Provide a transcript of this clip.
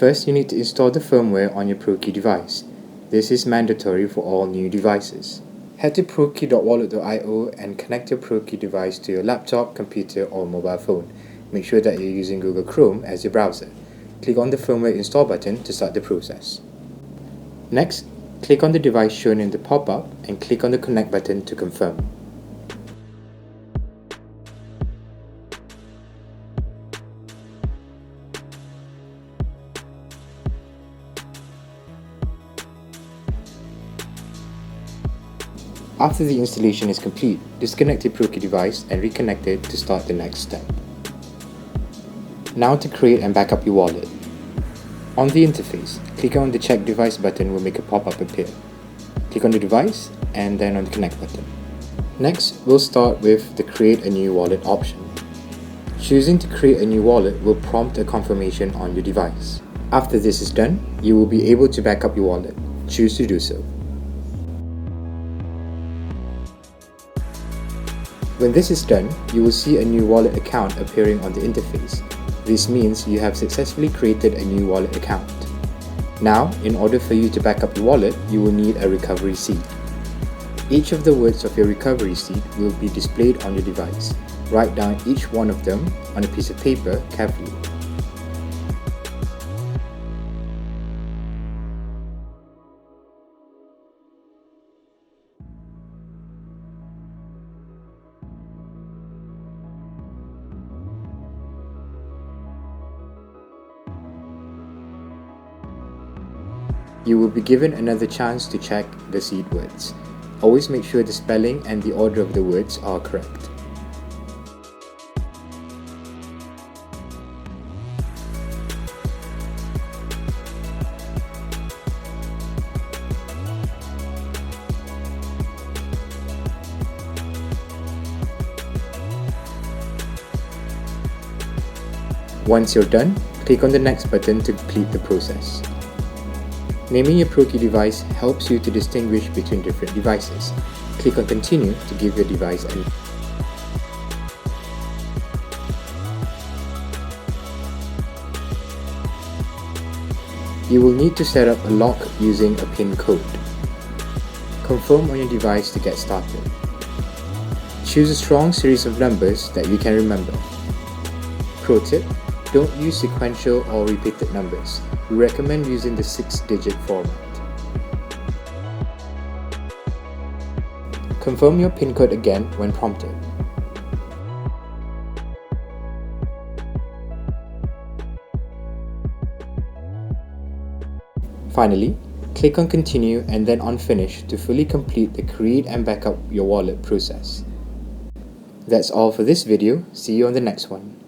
First, you need to install the firmware on your Prokey device. This is mandatory for all new devices. Head to prokey.wallet.io and connect your Prokey device to your laptop, computer or mobile phone. Make sure that you're using Google Chrome as your browser. Click on the firmware install button to start the process. Next, click on the device shown in the pop-up and click on the connect button to confirm. After the installation is complete, disconnect your Prokey device and reconnect it to start the next step. Now to create and back up your wallet. On the interface, click on the check device button will make a pop-up appear. Click on the device and then on the connect button. Next, we'll start with the create a new wallet option. Choosing to create a new wallet will prompt a confirmation on your device. After this is done, you will be able to back up your wallet. Choose to do so. When this is done, you will see a new wallet account appearing on the interface. This means you have successfully created a new wallet account. Now, in order for you to back up your wallet, you will need a recovery seed. Each of the words of your recovery seed will be displayed on your device. Write down each one of them on a piece of paper carefully. You will be given another chance to check the seed words. Always make sure the spelling and the order of the words are correct. Once you're done, click on the next button to complete the process. Naming your Prokey device helps you to distinguish between different devices. Click on Continue to give your device a name. You will need to set up a lock using a PIN code. Confirm on your device to get started. Choose a strong series of numbers that you can remember. Pro tip: don't use sequential or repeated numbers. We recommend using the 6-digit format. Confirm your PIN code again when prompted. Finally, click on Continue and then on Finish to fully complete the create and backup your wallet process. That's all for this video. See you on the next one.